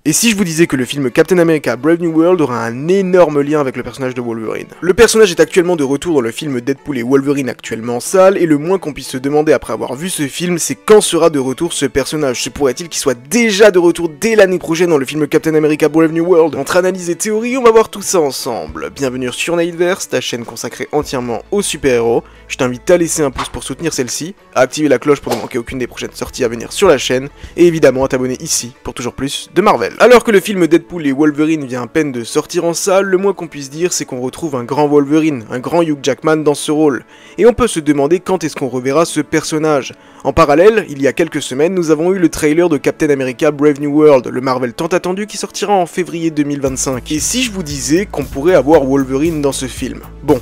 Et si je vous disais que le film Captain America Brave New World aura un énorme lien avec le personnage de Wolverine? Le personnage est actuellement de retour dans le film Deadpool et Wolverine actuellement en salle, et le moins qu'on puisse se demander après avoir vu ce film, c'est quand sera de retour ce personnage. Se pourrait-il qu'il soit déjà de retour dès l'année prochaine dans le film Captain America Brave New World? Entre analyse et théorie, on va voir tout ça ensemble. Bienvenue sur Nightverse, ta chaîne consacrée entièrement aux super-héros. Je t'invite à laisser un pouce pour soutenir celle-ci, à activer la cloche pour ne manquer aucune des prochaines sorties à venir sur la chaîne, et évidemment à t'abonner ici pour toujours plus de Marvel. Alors que le film Deadpool et Wolverine vient à peine de sortir en salle, le moins qu'on puisse dire c'est qu'on retrouve un grand Wolverine, un grand Hugh Jackman dans ce rôle. Et on peut se demander quand est-ce qu'on reverra ce personnage. En parallèle, il y a quelques semaines, nous avons eu le trailer de Captain America Brave New World, le Marvel tant attendu qui sortira en février 2025. Et si je vous disais qu'on pourrait avoir Wolverine dans ce film? Bon,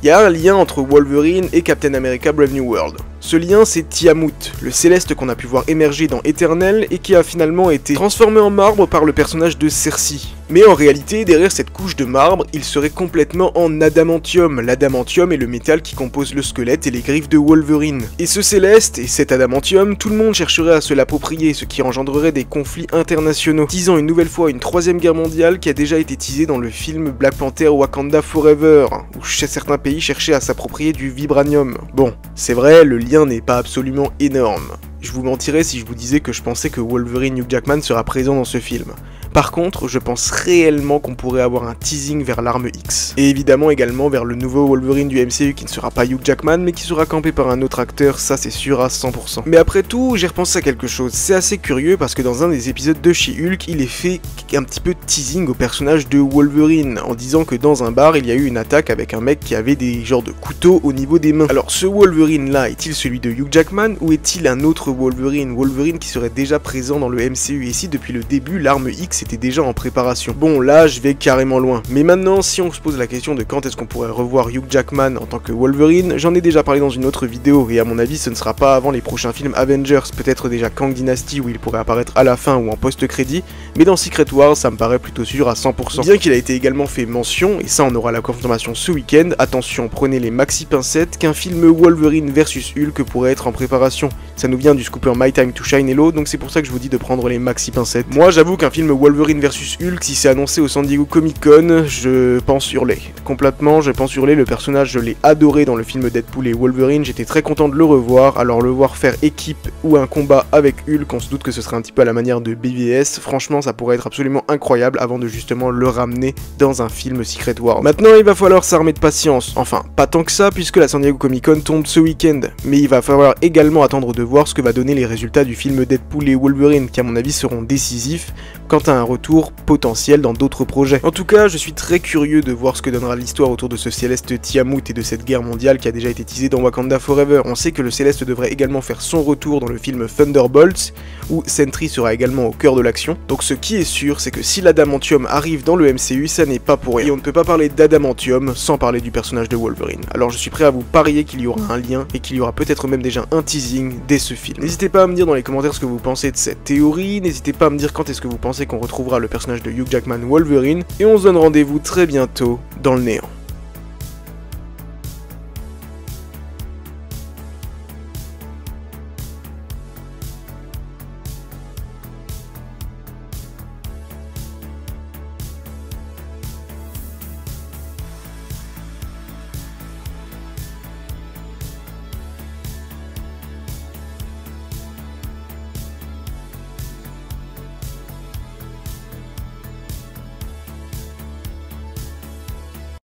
il y a un lien entre Wolverine et Captain America Brave New World. Ce lien, c'est Tiamut, le céleste qu'on a pu voir émerger dans Eternal et qui a finalement été transformé en marbre par le personnage de Cersei. Mais en réalité, derrière cette couche de marbre, il serait complètement en adamantium. L'adamantium est le métal qui compose le squelette et les griffes de Wolverine. Et ce céleste et cet adamantium, tout le monde chercherait à se l'approprier, ce qui engendrerait des conflits internationaux, teasant une nouvelle fois une troisième guerre mondiale qui a déjà été teasée dans le film Black Panther Wakanda Forever, où certains pays cherchaient à s'approprier du vibranium. Bon, c'est vrai, le lien n'est pas absolument énorme. Je vous mentirais si je vous disais que je pensais que Wolverine Hugh Jackman sera présent dans ce film. Par contre, je pense réellement qu'on pourrait avoir un teasing vers l'arme X. Et évidemment également vers le nouveau Wolverine du MCU qui ne sera pas Hugh Jackman mais qui sera campé par un autre acteur, ça c'est sûr à 100%. Mais après tout, j'ai repensé à quelque chose. C'est assez curieux parce que dans un des épisodes de She-Hulk, il est fait un petit peu de teasing au personnage de Wolverine en disant que dans un bar, il y a eu une attaque avec un mec qui avait des genres de couteaux au niveau des mains. Alors ce Wolverine là, est-il celui de Hugh Jackman ou est-il un autre Wolverine? Wolverine qui serait déjà présent dans le MCU et si depuis le début l'arme X était déjà en préparation. Bon là je vais carrément loin, mais maintenant si on se pose la question de quand est-ce qu'on pourrait revoir Hugh Jackman en tant que Wolverine, j'en ai déjà parlé dans une autre vidéo et à mon avis ce ne sera pas avant les prochains films Avengers, peut-être déjà Kang Dynasty où il pourrait apparaître à la fin ou en post-crédit, mais dans Secret Wars ça me paraît plutôt sûr à 100%. Bien qu'il a été également fait mention, et ça on aura la confirmation ce week-end, attention prenez les maxi pincettes, qu'un film Wolverine vs Hulk pourrait être en préparation. Ça nous vient du scooper My Time to Shine Hello, donc c'est pour ça que je vous dis de prendre les maxi pincettes. Moi j'avoue qu'un film Wolverine vs Hulk, si c'est annoncé au San Diego Comic Con, je pense hurler. Complètement, je pense hurler, le personnage je l'ai adoré dans le film Deadpool et Wolverine, j'étais très content de le revoir, alors le voir faire équipe ou un combat avec Hulk, on se doute que ce serait un petit peu à la manière de BVS, franchement ça pourrait être absolument incroyable avant de justement le ramener dans un film Secret Wars. Maintenant il va falloir s'armer de patience, enfin pas tant que ça puisque la San Diego Comic Con tombe ce week-end, mais il va falloir également attendre de voir ce que va donner les résultats du film Deadpool et Wolverine qui à mon avis seront décisifs quant à un retour potentiel dans d'autres projets. En tout cas, je suis très curieux de voir ce que donnera l'histoire autour de ce céleste Tiamut et de cette guerre mondiale qui a déjà été teasée dans Wakanda Forever. On sait que le céleste devrait également faire son retour dans le film Thunderbolts, où Sentry sera également au cœur de l'action. Donc ce qui est sûr, c'est que si l'adamantium arrive dans le MCU, ça n'est pas pour rien. Et on ne peut pas parler d'adamantium sans parler du personnage de Wolverine. Alors je suis prêt à vous parier qu'il y aura un lien et qu'il y aura peut-être même déjà un teasing dès ce film. N'hésitez pas à me dire dans les commentaires ce que vous pensez de cette théorie, n'hésitez pas à me dire quand est-ce que vous pensez qu'on retrouvera le personnage de Hugh Jackman Wolverine, et on se donne rendez-vous très bientôt dans le néant.